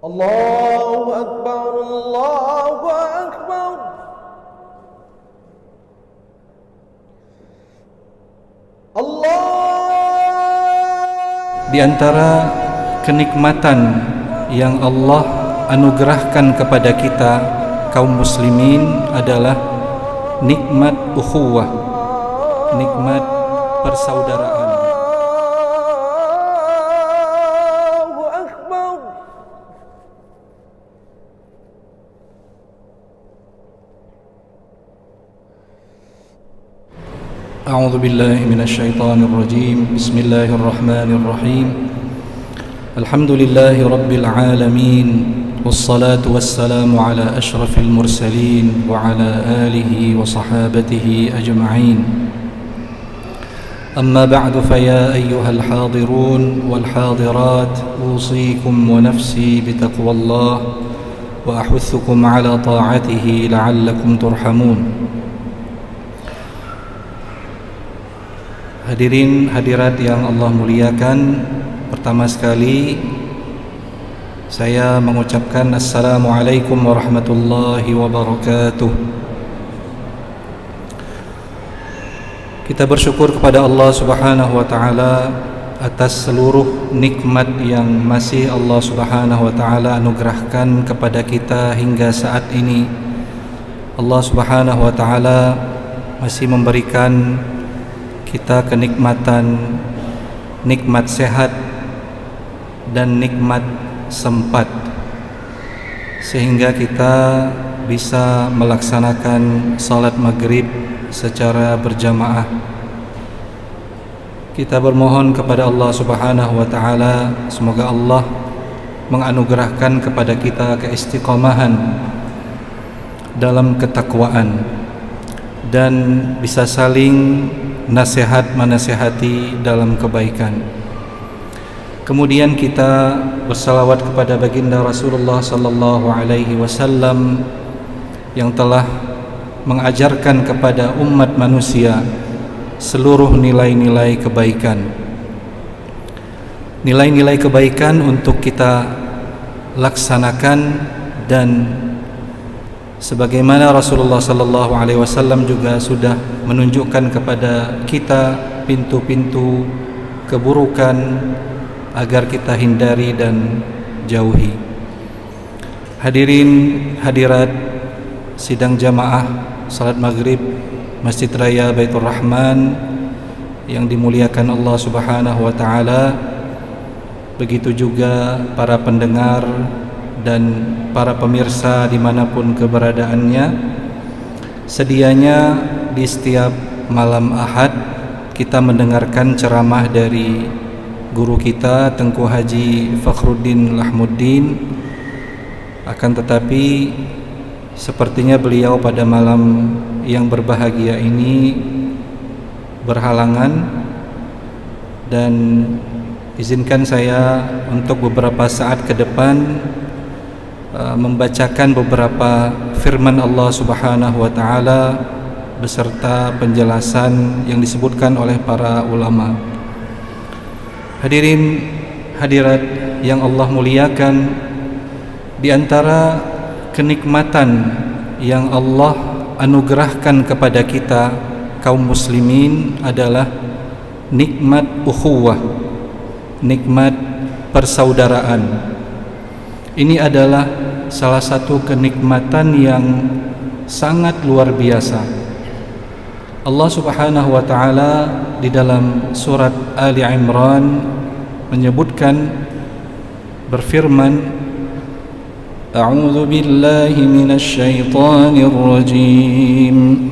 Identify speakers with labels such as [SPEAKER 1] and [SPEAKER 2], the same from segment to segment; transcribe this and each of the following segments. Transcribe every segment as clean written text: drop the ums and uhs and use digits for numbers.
[SPEAKER 1] Allahu Akbar, Allahu Akbar.
[SPEAKER 2] Di antara kenikmatan yang Allah anugerahkan kepada kita kaum muslimin adalah nikmat ukhuwah, nikmat persaudaraan. أعوذ بالله من الشيطان الرجيم. بسم الله الرحمن الرحيم. الحمد لله رب العالمين، والصلاة والسلام على أشرف المرسلين وعلى آله وصحابته أجمعين. أما بعد، فيا أيها الحاضرون والحاضرات، أوصيكم ونفسي بتقوى الله وأحثكم على طاعته لعلكم ترحمون. Hadirin hadirat yang Allah muliakan, pertama sekali saya mengucapkan Assalamualaikum warahmatullahi wabarakatuh. Kita bersyukur kepada Allah Subhanahu wa taala atas seluruh nikmat yang masih Allah Subhanahu wa taala anugerahkan kepada kita hingga saat ini. Allah Subhanahu wa taala masih memberikan kita kenikmatan, nikmat sehat dan nikmat sempat, sehingga kita bisa melaksanakan salat maghrib secara berjamaah. Kita bermohon kepada Allah Subhanahu wa taala, semoga Allah menganugerahkan kepada kita keistiqomahan dalam ketakwaan dan bisa saling nasihat menasihati dalam kebaikan. Kemudian kita bersalawat kepada baginda Rasulullah sallallahu alaihi wasallam yang telah mengajarkan kepada umat manusia seluruh nilai-nilai kebaikan. Nilai-nilai kebaikan untuk kita laksanakan, dan sebagaimana Rasulullah sallallahu alaihi wasallam juga sudah menunjukkan kepada kita pintu-pintu keburukan agar kita hindari dan jauhi. Hadirin hadirat sidang jamaah salat maghrib Masjid Raya Baitur Rahman yang dimuliakan Allah Subhanahu wa taala, begitu juga para pendengar dan para pemirsa dimanapun keberadaannya. Sedianya di setiap malam Ahad kita mendengarkan ceramah dari guru kita Tengku Haji Fakhruddin Lahmuddin. Akan tetapi sepertinya beliau pada malam yang berbahagia ini berhalangan, dan izinkan saya untuk beberapa saat ke depan membacakan beberapa firman Allah Subhanahu wa taala beserta penjelasan yang disebutkan oleh para ulama. Hadirin hadirat yang Allah muliakan, di antara kenikmatan yang Allah anugerahkan kepada kita kaum muslimin adalah nikmat ukhuwah, nikmat persaudaraan. Ini adalah salah satu kenikmatan yang sangat luar biasa. Allah Subhanahu wa taala di dalam surat Ali Imran menyebutkan, berfirman, A'udzu billahi minasy syaithanir rajim.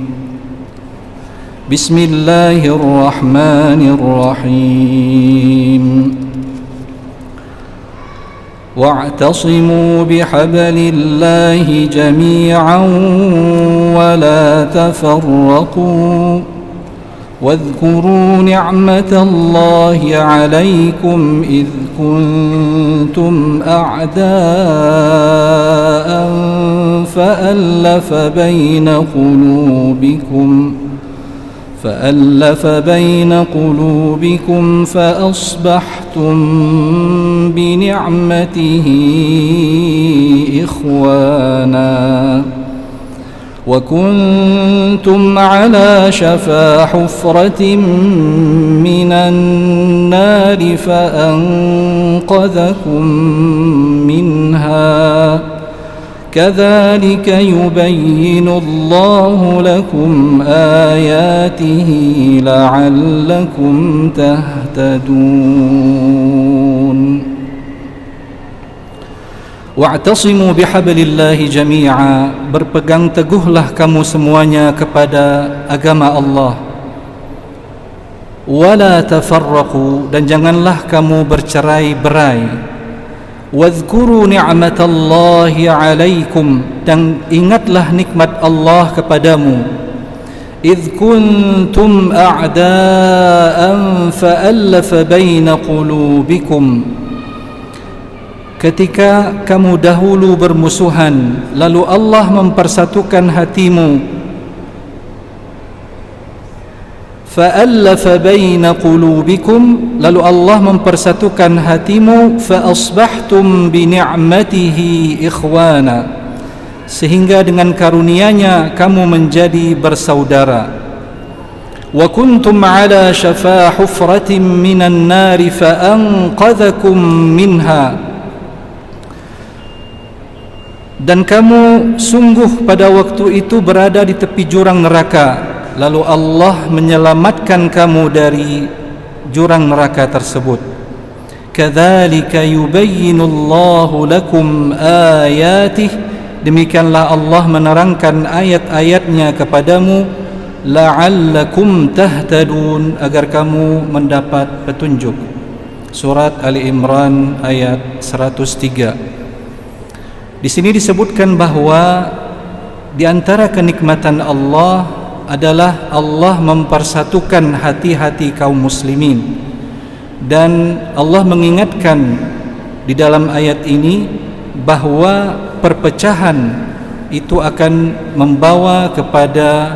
[SPEAKER 2] Bismillahirrahmanirrahim. واعتصموا بحبل الله جميعا ولا تفرقوا واذكروا نعمة الله عليكم إذ كنتم أعداء فألف بين قلوبكم فألف بين قلوبكم فأصبحتم بنعمته إخوانا وكنتم على شفا حفرة من النار فأنقذكم منها كذلك يبين الله لكم آياته لعلكم تهتدون Wa'tasimu bihablillahi jami'a, berpegang teguhlah kamu semuanya kepada agama Allah. Wala tafarraqu, dan janganlah kamu bercerai-berai. Wadhkuru ni'matallahi 'alaikum, dan ingatlah nikmat Allah kepadamu. Idh kuntum a'da'an fa'allafa baina qulubikum, ketika kamu dahulu bermusuhan, lalu Allah mempersatukan hatimu. Fa'allafa baina qulubikum, lalu Allah mempersatukan hatimu. Fa'asbahtum bini'matihi ikhwana, sehingga dengan karunia-Nya kamu menjadi bersaudara. Wa kuntum ala syafa hufratin minan nari fa'anqadhakum minha, dan kamu sungguh pada waktu itu berada di tepi jurang neraka, lalu Allah menyelamatkan kamu dari jurang neraka tersebut. Kadzalika yubayyinullahu lakum ayatih, demikianlah Allah menerangkan ayat-ayatnya kepadamu. La'allakum tahtadun, agar kamu mendapat petunjuk. Surat Ali Imran ayat 103. Di sini disebutkan bahwa di antara kenikmatan Allah adalah Allah mempersatukan hati-hati kaum muslimin, dan Allah mengingatkan di dalam ayat ini bahwa perpecahan itu akan membawa kepada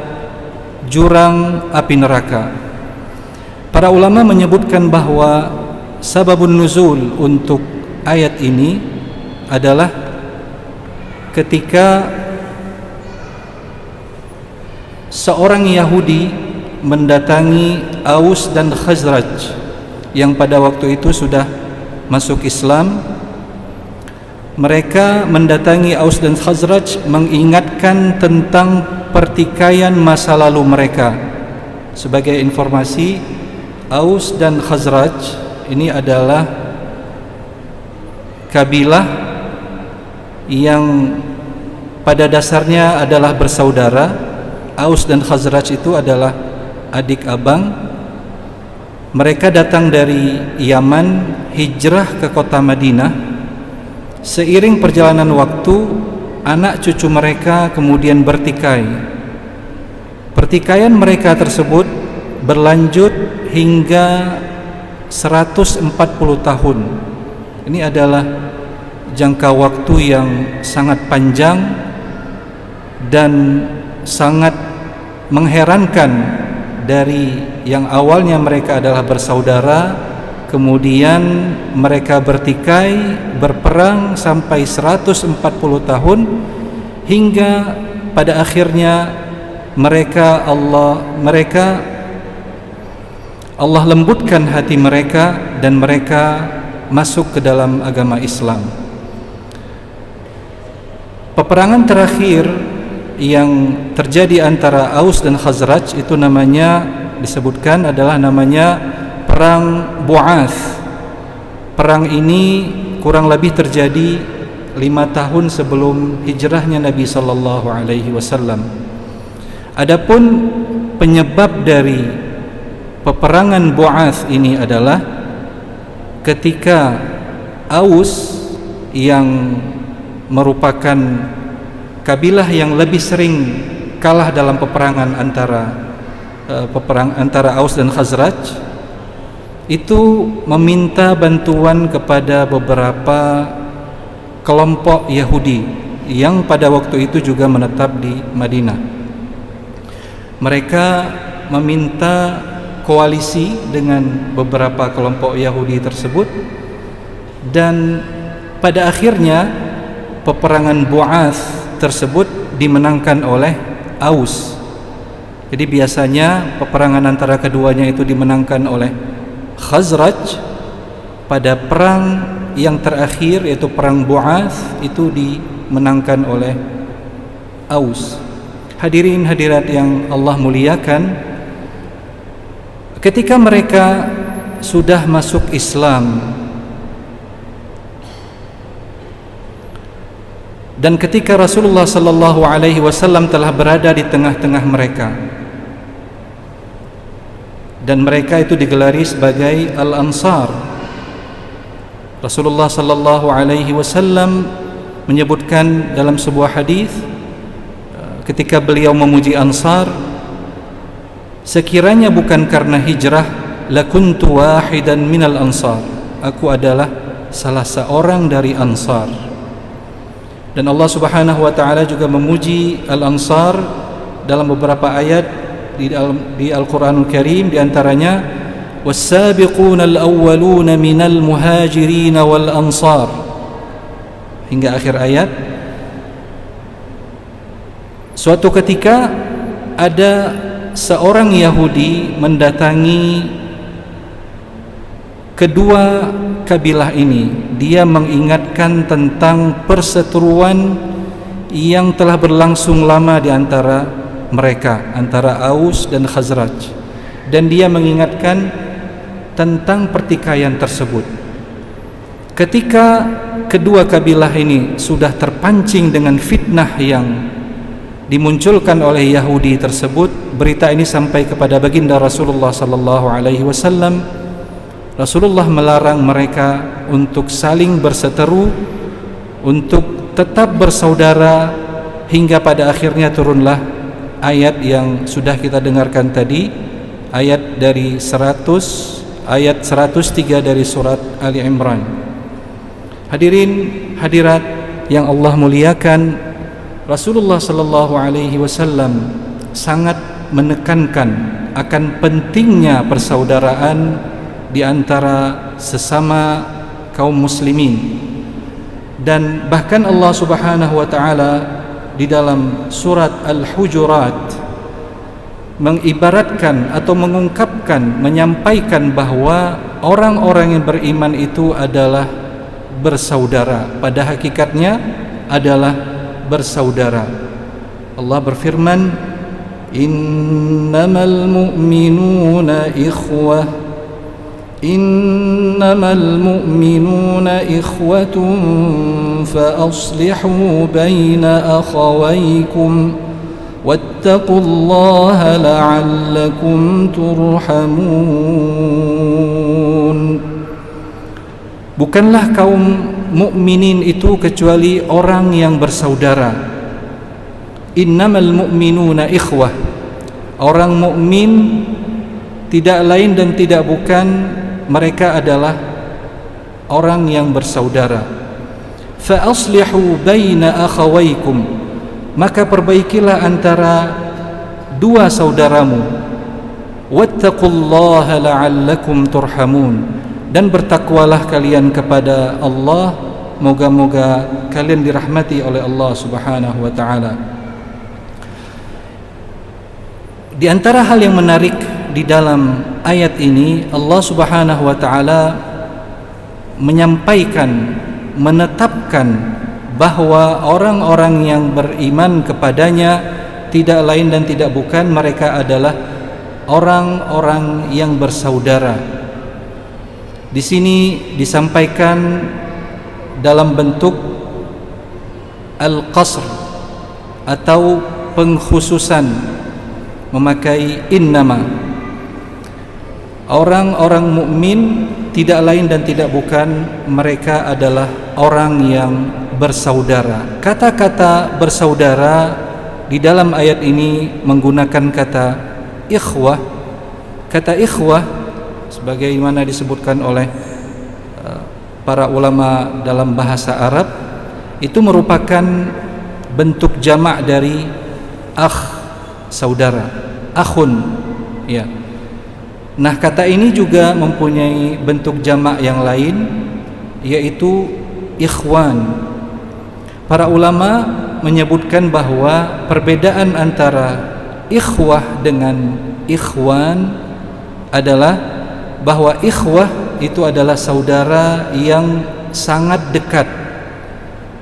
[SPEAKER 2] jurang api neraka. Para ulama menyebutkan bahwa sababun nuzul untuk ayat ini adalah ketika seorang Yahudi mendatangi Aus dan Khazraj yang pada waktu itu sudah masuk Islam. Mereka mendatangi Aus dan Khazraj mengingatkan tentang pertikaian masa lalu mereka. Sebagai informasi, Aus dan Khazraj ini adalah kabilah yang pada dasarnya adalah bersaudara. Aus dan Khazraj itu adalah adik abang. Mereka datang dari Yaman, hijrah ke kota Madinah. Seiring perjalanan waktu, anak cucu mereka kemudian bertikai. Pertikaian mereka tersebut berlanjut hingga 140 tahun. Ini adalah jangka waktu yang sangat panjang dan sangat mengherankan. Dari yang awalnya mereka adalah bersaudara, kemudian mereka bertikai, berperang sampai 140 tahun, hingga pada akhirnya Allah lembutkan hati mereka dan mereka masuk ke dalam agama Islam. Peperangan terakhir yang terjadi antara Aus dan Khazraj itu disebutkan adalah namanya Perang Bu'ath. Perang ini kurang lebih terjadi 5 tahun sebelum hijrahnya Nabi sallallahu alaihi wasallam. Adapun penyebab dari peperangan Bu'ath ini adalah ketika Aus yang merupakan kabilah yang lebih sering kalah dalam peperangan antara Aus dan Khazraj, itu meminta bantuan kepada beberapa kelompok Yahudi yang pada waktu itu juga menetap di Madinah. Mereka meminta koalisi dengan beberapa kelompok Yahudi tersebut, dan pada akhirnya peperangan Bu'ath tersebut dimenangkan oleh Aus. Jadi biasanya peperangan antara keduanya itu dimenangkan oleh Khazraj. Pada perang yang terakhir yaitu perang Bu'ath itu dimenangkan oleh Aus. Hadirin hadirat yang Allah muliakan, ketika mereka sudah masuk Islam dan ketika Rasulullah sallallahu alaihi wasallam telah berada di tengah-tengah mereka, dan mereka itu digelari sebagai Al-Ansar. Rasulullah sallallahu alaihi wasallam menyebutkan dalam sebuah hadis ketika beliau memuji Ansar, sekiranya bukan karena hijrah, lakuntu wahidan minal ansar, aku adalah salah seorang dari Ansar. Dan Allah Subhanahu wa taala juga memuji Al-Ansar dalam beberapa ayat di Al-Qur'anul Karim, di antaranya was-sabiquna al-awwaluna minal muhajirin wal ansar, hingga akhir ayat. Suatu ketika ada seorang Yahudi mendatangi kedua kabilah ini. Dia mengingatkan tentang perseteruan yang telah berlangsung lama di antara mereka, antara Aus dan Khazraj, dan dia mengingatkan tentang pertikaian tersebut. Ketika kedua kabilah ini sudah terpancing dengan fitnah yang dimunculkan oleh Yahudi tersebut, berita ini sampai kepada baginda Rasulullah sallallahu alaihi wasallam. Rasulullah melarang mereka untuk saling berseteru, untuk tetap bersaudara, hingga pada akhirnya turunlah ayat yang sudah kita dengarkan tadi, ayat dari 103 dari surat Ali Imran. Hadirin hadirat yang Allah muliakan, Rasulullah sallallahu alaihi wasallam sangat menekankan akan pentingnya persaudaraan di antara sesama kaum muslimin. Dan bahkan Allah Subhanahu wa taala di dalam surat Al-Hujurat mengibaratkan atau mengungkapkan, menyampaikan bahwa orang-orang yang beriman itu adalah bersaudara, pada hakikatnya adalah bersaudara. Allah berfirman, innamal mu'minuna ikhwah, innamal mu'minuna ikhwatun fa aslihu baina akhawaykum wattaqullaha la'allakum turhamun. Bukanlah kaum mukminin itu kecuali orang yang bersaudara. Innamal mu'minuna ikhwah, orang mukmin tidak lain dan tidak bukan mereka adalah orang yang bersaudara. Fa aslihu baina akhawaykum, maka perbaikilah antara dua saudaramu. Wattaqullaha la'allakum turhamun, dan bertakwalah kalian kepada Allah, moga-moga kalian dirahmati oleh Allah Subhanahu wa taala. Di antara hal yang menarik di dalam ayat ini, Allah Subhanahu wa taala menyampaikan, menetapkan bahwa orang-orang yang beriman kepadanya tidak lain dan tidak bukan mereka adalah orang-orang yang bersaudara. Di sini disampaikan dalam bentuk al-qasr atau pengkhususan, memakai innama. Orang-orang mukmin tidak lain dan tidak bukan mereka adalah orang yang bersaudara. Kata-kata bersaudara di dalam ayat ini menggunakan kata ikhwah. Kata ikhwah sebagaimana disebutkan oleh para ulama dalam bahasa Arab, itu merupakan bentuk jamak dari akh, saudara. Akhun, Ya. Nah, kata ini juga mempunyai bentuk jamak yang lain, yaitu ikhwan. Para ulama menyebutkan bahwa perbedaan antara ikhwah dengan ikhwan adalah bahwa ikhwah itu adalah saudara yang sangat dekat,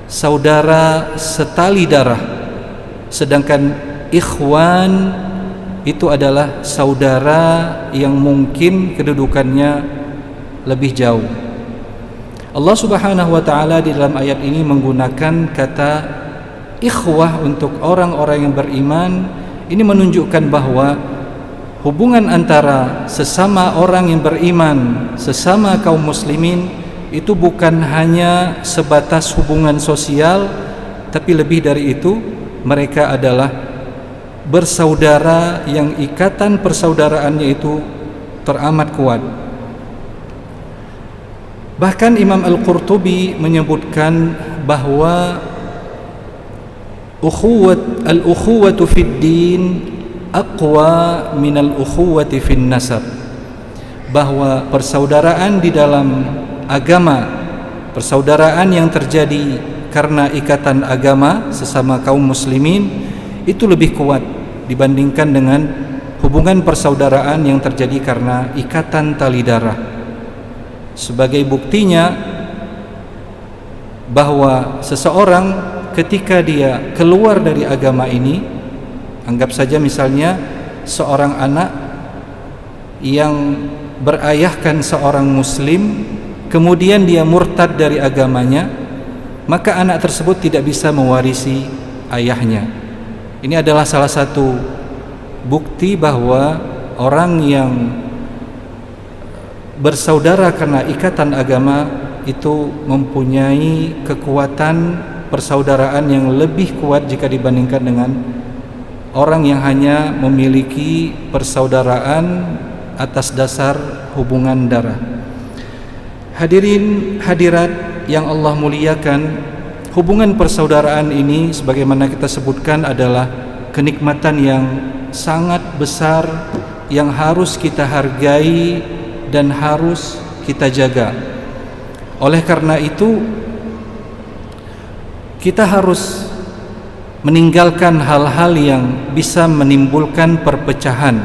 [SPEAKER 2] saudara setali darah, sedangkan ikhwan itu adalah saudara yang mungkin kedudukannya lebih jauh. Allah Subhanahu wa taala di dalam ayat ini menggunakan kata ikhwah untuk orang-orang yang beriman. Ini menunjukkan bahwa hubungan antara sesama orang yang beriman, sesama kaum muslimin, itu bukan hanya sebatas hubungan sosial, tapi lebih dari itu mereka adalah bersaudara yang ikatan persaudaraannya itu teramat kuat. Bahkan Imam Al-Qurtubi menyebutkan bahwa al-ukhuwatu fid din aqwa min al-ukhuwati fin nasab, bahwa persaudaraan di dalam agama, persaudaraan yang terjadi karena ikatan agama sesama kaum muslimin itu lebih kuat dibandingkan dengan hubungan persaudaraan yang terjadi karena ikatan tali darah. Sebagai buktinya bahwa seseorang ketika dia keluar dari agama ini, anggap saja misalnya seorang anak yang berayahkan seorang muslim, kemudian dia murtad dari agamanya, maka anak tersebut tidak bisa mewarisi ayahnya. Ini adalah salah satu bukti bahwa orang yang bersaudara karena ikatan agama itu mempunyai kekuatan persaudaraan yang lebih kuat jika dibandingkan dengan orang yang hanya memiliki persaudaraan atas dasar hubungan darah. Hadirin hadirat yang Allah muliakan, hubungan persaudaraan ini sebagaimana kita sebutkan adalah kenikmatan yang sangat besar yang harus kita hargai dan harus kita jaga. Oleh karena itu kita harus meninggalkan hal-hal yang bisa menimbulkan perpecahan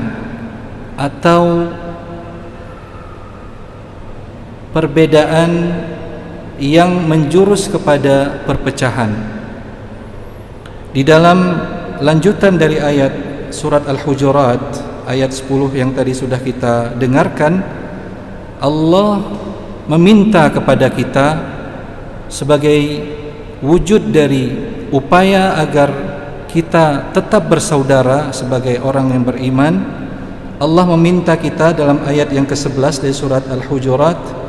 [SPEAKER 2] atau perbedaan yang menjurus kepada perpecahan. Di dalam lanjutan dari ayat surat Al-Hujurat ayat 10 yang tadi sudah kita dengarkan, Allah meminta kepada kita sebagai wujud dari upaya agar kita tetap bersaudara sebagai orang yang beriman. Allah meminta kita dalam ayat yang ke-11 dari surat Al-Hujurat,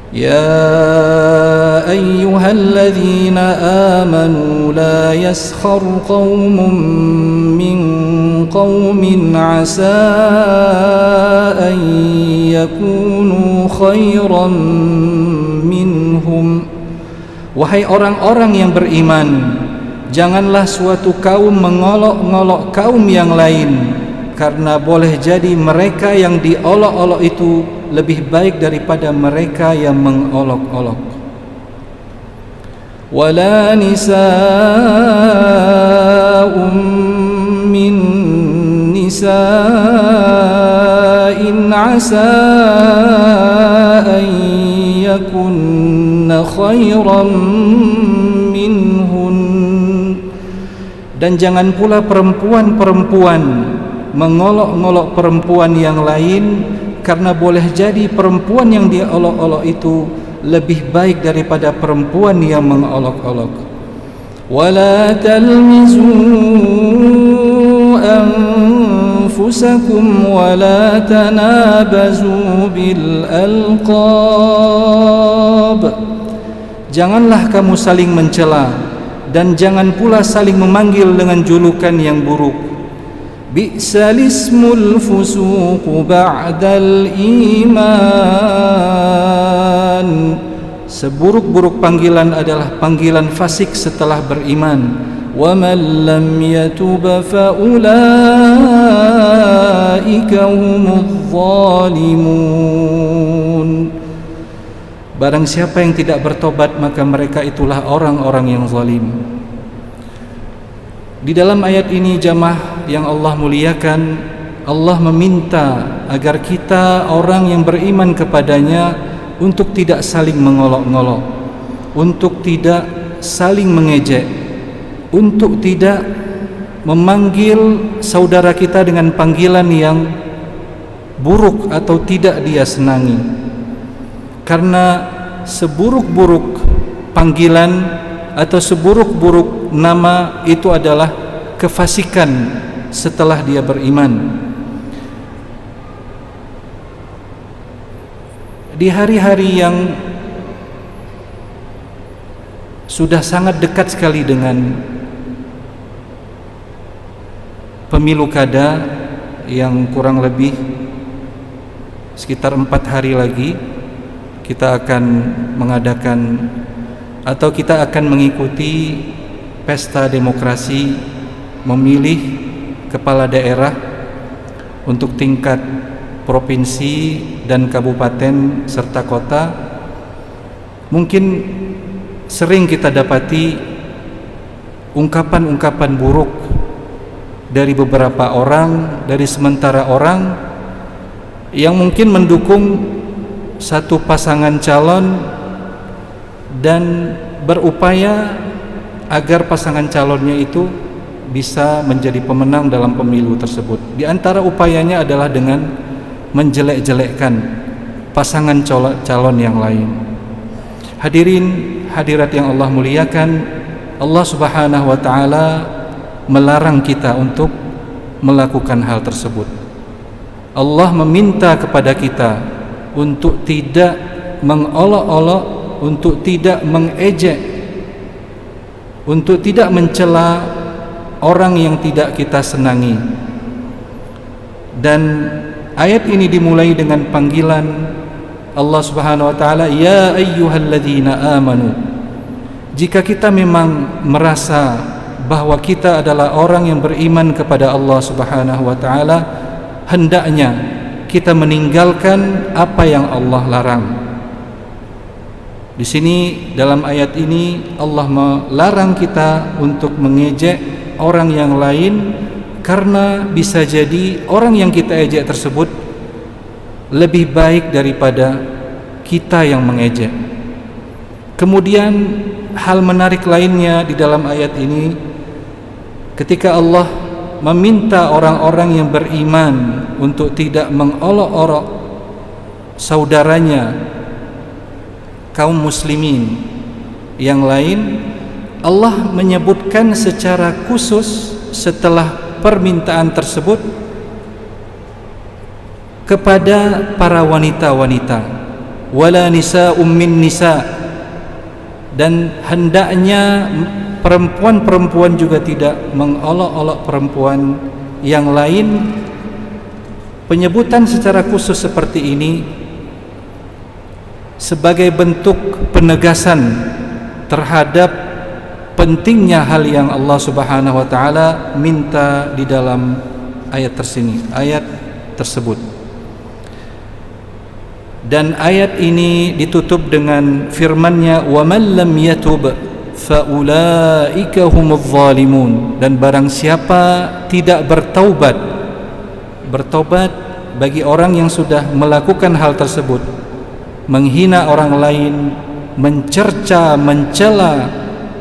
[SPEAKER 2] يا أيها الذين آمنوا لا يسخر قوم من قوم عسى أن يكونوا خيرا منهم. Wahai orang-orang yang beriman, janganlah suatu kaum mengolok-olok kaum yang lain, karena boleh jadi mereka yang diolok-olok itu lebih baik daripada mereka yang mengolok-olok. Wala nisa'un min nisa'in asa an yakunna khairan minhun. Dan jangan pula perempuan-perempuan mengolok-olok perempuan yang lain, karena boleh jadi perempuan yang dia olok-olok itu lebih baik daripada perempuan yang mengolok-olok. Wala talmizu anfusakum wala tanabazu bil alqab. Janganlah kamu saling mencela dan jangan pula saling memanggil dengan julukan yang buruk. Bi'sal ismul fusuqu ba'dal iman. Seburuk-buruk panggilan adalah panggilan fasik setelah beriman. Wa man lam yatub fa ulai فَأُولَئِكَ هُمُ الظَّالِمُونَ. Barang siapa yang tidak bertobat, maka mereka itulah orang-orang yang zalim. Di dalam ayat ini jamaah yang Allah muliakan, Allah meminta agar kita orang yang beriman kepadanya untuk tidak saling mengolok-ngolok, untuk tidak saling mengejek, untuk tidak memanggil saudara kita dengan panggilan yang buruk atau tidak dia senangi. Karena seburuk-buruk panggilan atau seburuk-buruk nama itu adalah kefasikan setelah dia beriman. Di hari-hari yang sudah sangat dekat sekali dengan pemilu kada yang kurang lebih sekitar 4 hari lagi kita akan mengadakan atau kita akan mengikuti pesta demokrasi memilih kepala daerah untuk tingkat provinsi dan kabupaten serta kota. Mungkin sering kita dapati ungkapan-ungkapan buruk dari beberapa orang, dari sementara orang yang mungkin mendukung satu pasangan calon dan berupaya agar pasangan calonnya itu bisa menjadi pemenang dalam pemilu tersebut. Di antara upayanya adalah dengan menjelek-jelekkan pasangan calon yang lain. Hadirin hadirat yang Allah muliakan, Allah Subhanahu wa taala melarang kita untuk melakukan hal tersebut. Allah meminta kepada kita untuk tidak mengolok-olok, untuk tidak mengejek, untuk tidak mencela orang yang tidak kita senangi. Dan ayat ini dimulai dengan panggilan Allah Subhanahu wa taala, ya ayyuhalladzina amanu. Jika kita memang merasa bahwa kita adalah orang yang beriman kepada Allah Subhanahu wa taala, hendaknya kita meninggalkan apa yang Allah larang. Di sini dalam ayat ini Allah melarang kita untuk mengejek orang yang lain, karena bisa jadi orang yang kita ejek tersebut lebih baik daripada kita yang mengejek. Kemudian hal menarik lainnya di dalam ayat ini, ketika Allah meminta orang-orang yang beriman untuk tidak mengolok-olok saudaranya kaum muslimin yang lain, Allah menyebutkan secara khusus setelah permintaan tersebut kepada para wanita-wanita, wala nisa'um min nisa', dan hendaknya perempuan-perempuan juga tidak mengolok-olok perempuan yang lain. Penyebutan secara khusus seperti ini sebagai bentuk penegasan terhadap pentingnya hal yang Allah Subhanahu wa taala minta di dalam ayat tersebut. Dan ayat ini ditutup dengan firman-Nya, wa man lam yatub faulaika humudz zalimun. Dan barang siapa tidak bertaubat bagi orang yang sudah melakukan hal tersebut, menghina orang lain, mencerca, mencela,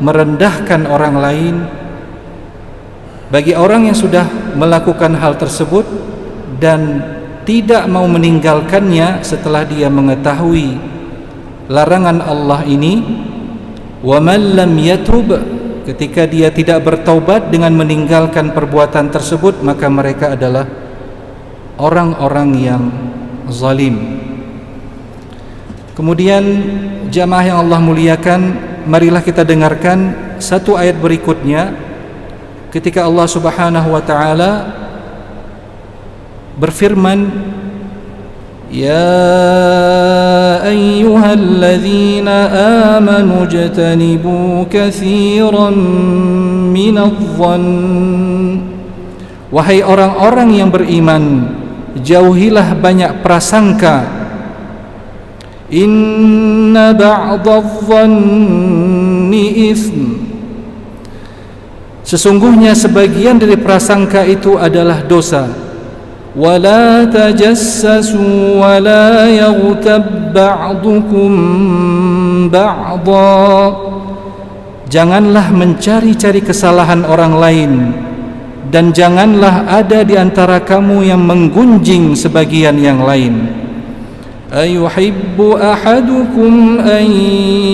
[SPEAKER 2] merendahkan orang lain, bagi orang yang sudah melakukan hal tersebut dan tidak mau meninggalkannya setelah dia mengetahui larangan Allah ini, wa man lam yatub, ketika dia tidak bertaubat dengan meninggalkan perbuatan tersebut, maka mereka adalah orang-orang yang zalim. Kemudian jamaah yang Allah muliakan, marilah kita dengarkan satu ayat berikutnya ketika Allah Subhanahu wa taala berfirman, ya ayyuhalladzina amanu jatanibu katsiran minadh-dhann. Wahai orang-orang yang beriman, jauhilah banyak prasangka. Inna ba'dadh-dhanni itsm, sesungguhnya sebagian dari prasangka itu adalah dosa. Wala tajassasu wala yaghtab ba'dukum ba'dha, janganlah mencari-cari kesalahan orang lain, dan janganlah ada di antara kamu yang menggunjing sebagian yang lain. Ayuhibbu ahadukum an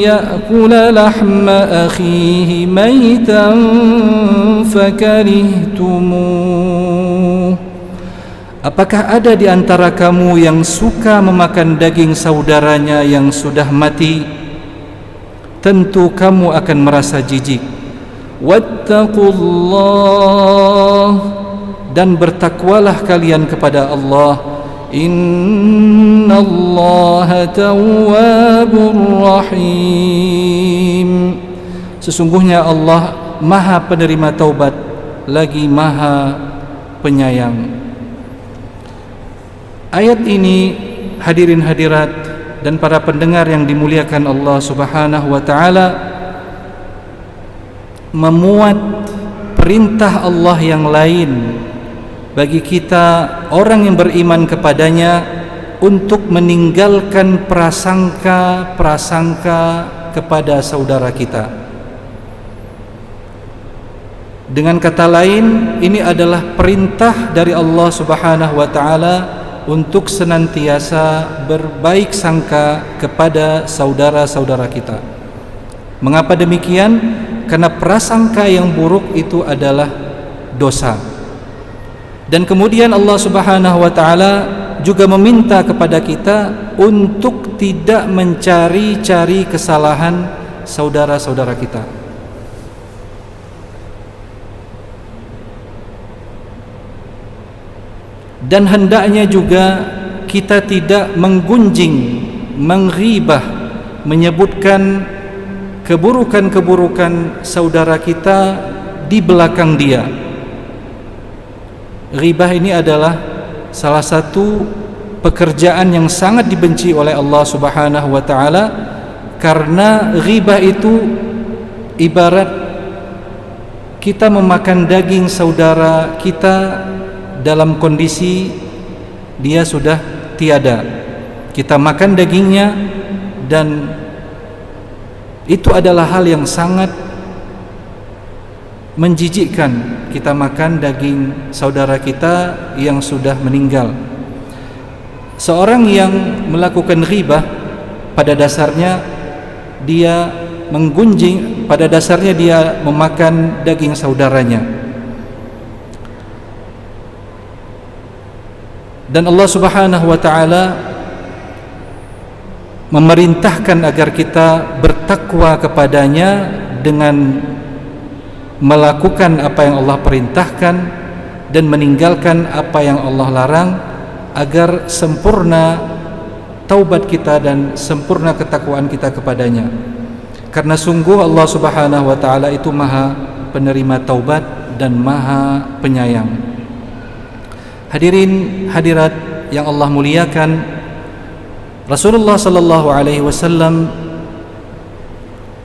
[SPEAKER 2] ya'kula lahma akhihi maytan fakarihtumuh, apakah ada di antara kamu yang suka memakan daging saudaranya yang sudah mati? Tentu kamu akan merasa jijik. Wattaqullah, dan bertakwalah kalian kepada Allah. Innallaha tawwabur rahim, sesungguhnya Allah Maha penerima taubat lagi Maha penyayang. Ayat ini, hadirin hadirat dan para pendengar yang dimuliakan Allah Subhanahu wa taala, memuat perintah Allah yang lain bagi kita orang yang beriman kepadanya untuk meninggalkan prasangka-prasangka kepada saudara kita. Dengan kata lain, ini adalah perintah dari Allah Subhanahu wa taala untuk senantiasa berbaik sangka kepada saudara-saudara kita. Mengapa demikian? Karena prasangka yang buruk itu adalah dosa. Dan kemudian Allah Subhanahu wa taala juga meminta kepada kita untuk tidak mencari-cari kesalahan saudara-saudara kita. Dan hendaknya juga kita tidak menggunjing, menghibah, menyebutkan keburukan-keburukan saudara kita di belakang dia. Ghibah ini adalah salah satu pekerjaan yang sangat dibenci oleh Allah Subhanahu wa taala, karena ghibah itu ibarat kita memakan daging saudara kita dalam kondisi dia sudah tiada. Kita makan dagingnya, dan itu adalah hal yang sangat menjijikkan. Kita makan daging saudara kita yang sudah meninggal. Seorang yang melakukan ghibah pada dasarnya dia menggunjing, pada dasarnya dia memakan daging saudaranya. Dan Allah Subhanahu wa taala memerintahkan agar kita bertakwa kepadanya dengan melakukan apa yang Allah perintahkan dan meninggalkan apa yang Allah larang, agar sempurna taubat kita dan sempurna ketakwaan kita kepadanya. Karena sungguh Allah Subhanahu wa taala itu Maha penerima taubat dan Maha penyayang. Hadirin hadirat yang Allah muliakan, Rasulullah sallallahu alaihi wasallam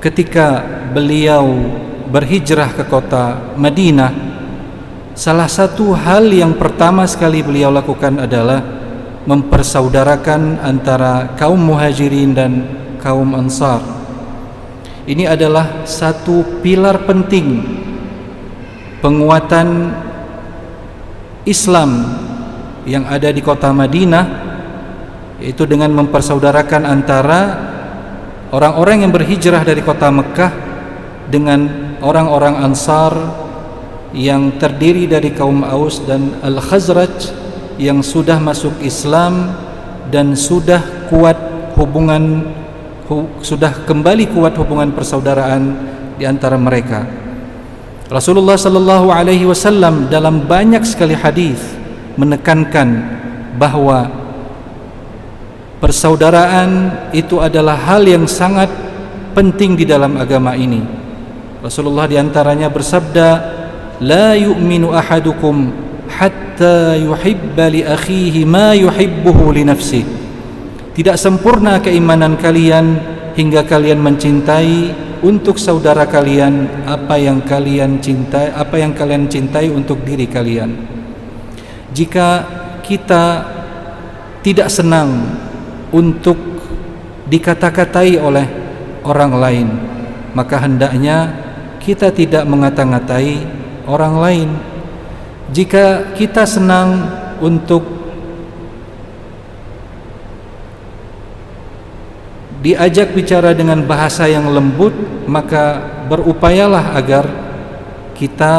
[SPEAKER 2] ketika beliau berhijrah ke kota Madinah, salah satu hal yang pertama sekali beliau lakukan adalah mempersaudarakan antara kaum Muhajirin dan kaum Ansar. Ini adalah satu pilar penting penguatan Islam yang ada di kota Madinah, yaitu dengan mempersaudarakan antara orang-orang yang berhijrah dari kota Mekah dengan orang-orang Ansar yang terdiri dari kaum Aus dan Al-Khazraj yang sudah masuk Islam dan sudah kembali kuat hubungan persaudaraan di antara mereka. Rasulullah sallallahu alaihi wasallam dalam banyak sekali hadis menekankan bahwa persaudaraan itu adalah hal yang sangat penting di dalam agama ini. Rasulullah diantaranya bersabda, la yu'minu ahadukum hatta hatta yuhibba li akhihi ma yuhibbuhu li nafsihi. Tidak sempurna keimanan kalian hingga kalian mencintai untuk saudara kalian apa yang kalian cintai untuk diri kalian. Jika kita tidak senang untuk dikata-katai oleh orang lain, maka hendaknya kita tidak mengata-ngatai orang lain. Jika kita senang untuk diajak bicara dengan bahasa yang lembut, maka berupayalah agar kita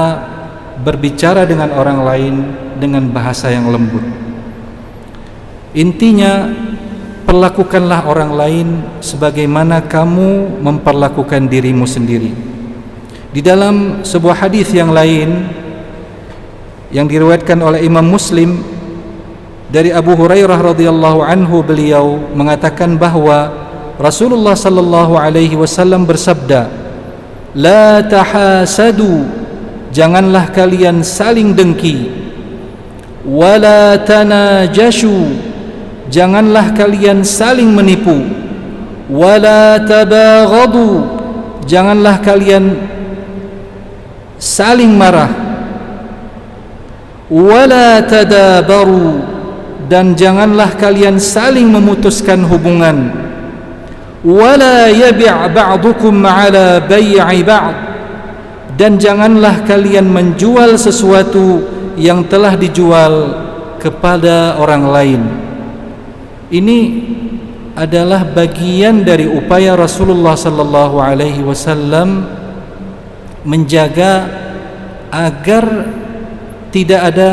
[SPEAKER 2] berbicara dengan orang lain dengan bahasa yang lembut. Intinya, perlakukanlah orang lain sebagaimana kamu memperlakukan dirimu sendiri. Di dalam sebuah hadis yang lain yang diriwayatkan oleh Imam Muslim dari Abu Hurairah radhiyallahu anhu, beliau mengatakan bahwa Rasulullah sallallahu alaihi wasallam bersabda, "La tahasadu, janganlah kalian saling dengki. Wala tanajashu, janganlah kalian saling menipu. Wala tabaghadu, janganlah kalian saling marah. Wala tadabaru, dan janganlah kalian saling memutuskan hubungan. Wala yabi' ba'dukum ala bai'i ba'd, dan janganlah kalian menjual sesuatu yang telah dijual kepada orang lain." Ini adalah bagian dari upaya Rasulullah sallallahu alaihi wasallam menjaga agar tidak ada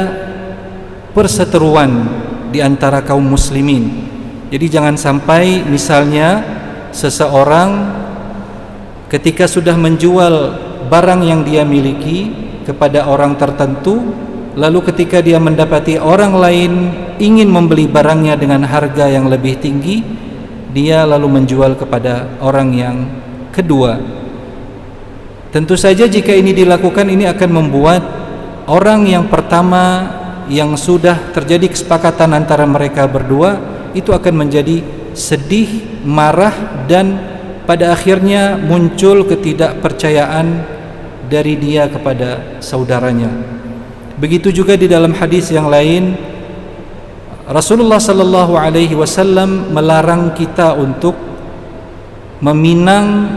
[SPEAKER 2] perseteruan di antara kaum muslimin. Jadi jangan sampai misalnya seseorang ketika sudah menjual barang yang dia miliki kepada orang tertentu, lalu ketika dia mendapati orang lain ingin membeli barangnya dengan harga yang lebih tinggi, dia lalu menjual kepada orang yang kedua. Tentu saja jika ini dilakukan, ini akan membuat orang yang pertama yang sudah terjadi kesepakatan antara mereka berdua itu akan menjadi sedih, marah, dan pada akhirnya muncul ketidakpercayaan dari dia kepada saudaranya. Begitu juga di dalam hadis yang lain, Rasulullah sallallahu alaihi wasallam melarang kita untuk meminang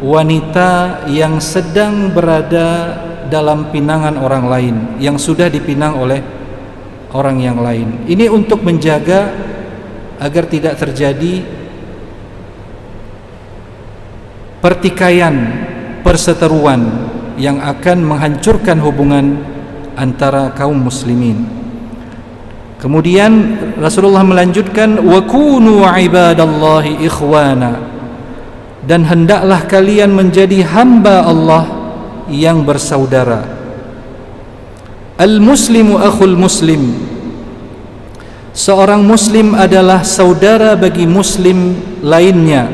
[SPEAKER 2] wanita yang sedang berada dalam pinangan orang lain, yang sudah dipinang oleh orang yang lain. Ini untuk menjaga agar tidak terjadi pertikaian, perseteruan yang akan menghancurkan hubungan antara kaum muslimin. Kemudian Rasulullah melanjutkan, wa kunu ibadallahi ikhwana, dan hendaklah kalian menjadi hamba Allah yang bersaudara. Al-muslimu akhul muslim, seorang muslim adalah saudara bagi muslim lainnya.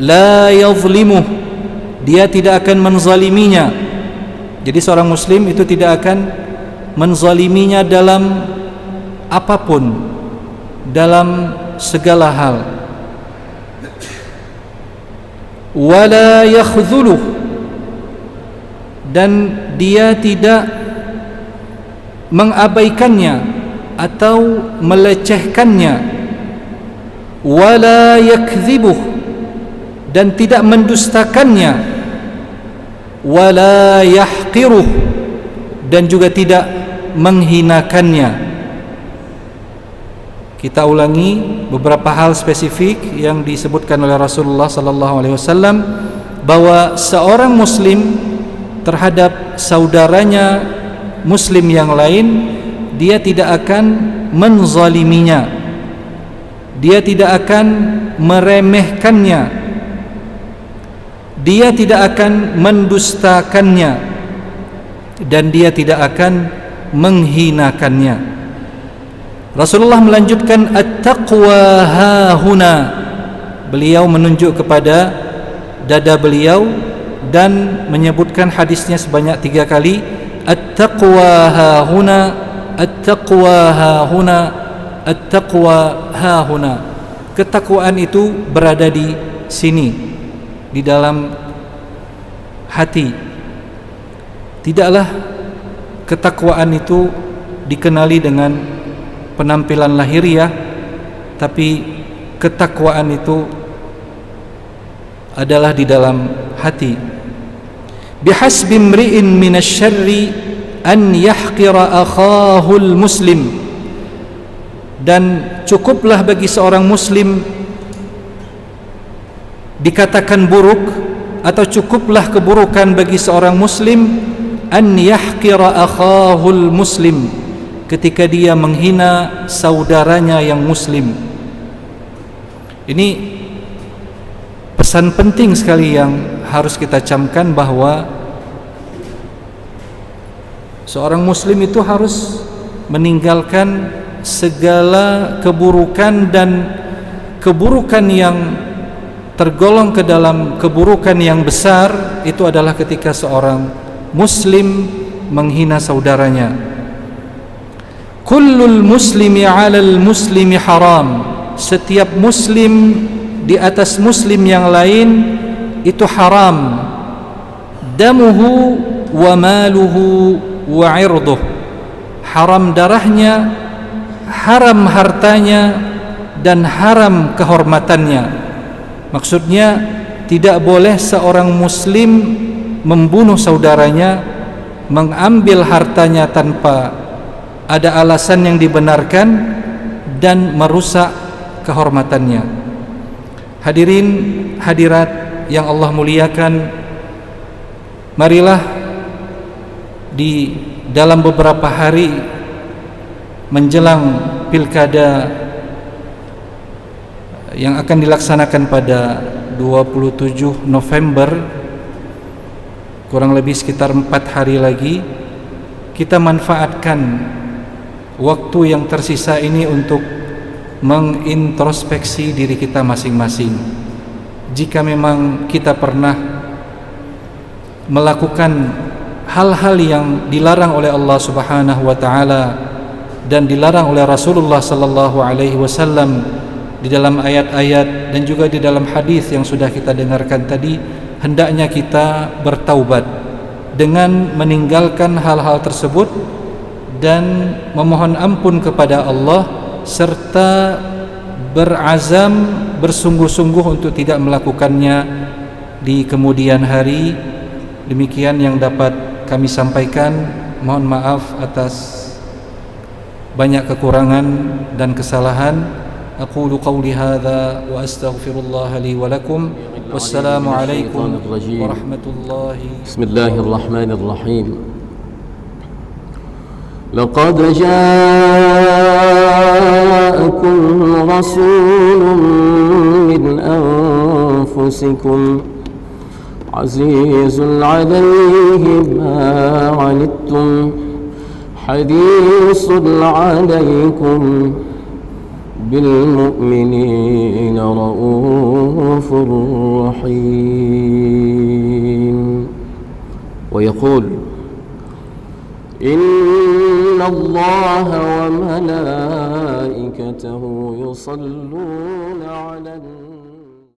[SPEAKER 2] La yazlimuh, dia tidak akan menzaliminya. Jadi seorang muslim itu tidak akan menzaliminya dalam apapun, dalam segala hal. Wala yakhdhuluh, dan dia tidak mengabaikannya atau melecehkannya. Wala yakdzibuh, dan tidak mendustakannya. Wala yahqiruh, dan juga tidak menghinakannya. Kita ulangi beberapa hal spesifik yang disebutkan oleh Rasulullah sallallahu alaihi wasallam, bahwa seorang muslim terhadap saudaranya muslim yang lain, dia tidak akan menzaliminya, dia tidak akan meremehkannya, dia tidak akan mendustakannya, dan dia tidak akan menghinakannya. Rasulullah melanjutkan, at-taqwa hahuna, beliau menunjuk kepada dada beliau dan menyebutkan hadisnya sebanyak 3 kali. At-taqwa hahuna, at-taqwa hahuna, at-taqwa hahuna. Ketakwaan itu berada di sini, di dalam hati. Tidaklah ketakwaan itu dikenali dengan penampilan lahiriah, tapi ketakwaan itu adalah di dalam hati. Bihasbi imri'in minasyarri an yahqira akhahul muslim. Dan cukuplah bagi seorang muslim dikatakan buruk, atau cukuplah keburukan bagi seorang muslim an yahqira akhahul muslim, ketika dia menghina saudaranya yang muslim. Ini pesan penting sekali yang harus kita camkan, bahwa seorang muslim itu harus meninggalkan segala keburukan, dan keburukan yang tergolong ke dalam keburukan yang besar itu adalah ketika seorang muslim menghina saudaranya. Kullul muslimi 'alal muslimi haram. Setiap muslim di atas muslim yang lain itu haram. Damuhu wa maluhu wa 'irduh. Haram darahnya, haram hartanya, dan haram kehormatannya. Maksudnya tidak boleh seorang muslim membunuh saudaranya, mengambil hartanya tanpa ada alasan yang dibenarkan, dan merusak kehormatannya. Hadirin hadirat yang Allah muliakan, marilah di dalam beberapa hari menjelang pilkada yang akan dilaksanakan pada 27 November, kurang lebih sekitar 4 hari lagi, kita manfaatkan waktu yang tersisa ini untuk mengintrospeksi diri kita masing-masing. Jika memang kita pernah melakukan hal-hal yang dilarang oleh Allah Subhanahu wa taala dan dilarang oleh Rasulullah sallallahu alaihi wasallam di dalam ayat-ayat dan juga di dalam hadis yang sudah kita dengarkan tadi, hendaknya kita bertaubat dengan meninggalkan hal-hal tersebut dan memohon ampun kepada Allah, serta berazam bersungguh-sungguh untuk tidak melakukannya di kemudian hari. Demikian yang dapat kami sampaikan. Mohon maaf atas banyak kekurangan dan kesalahan. Aqulu qawli hadza wa astaghfirullah li wa lakum. Wassalamu alaikum warahmatullahi.
[SPEAKER 3] Bismillahirrahmanirrahim. Laqad ja'akum rasulun min anfusikum azizun 'alayhi ma 'anittum harisun 'alaykum بالمؤمنين رؤوف رحيم. ويقول إن الله وملائكته يصلون على النبي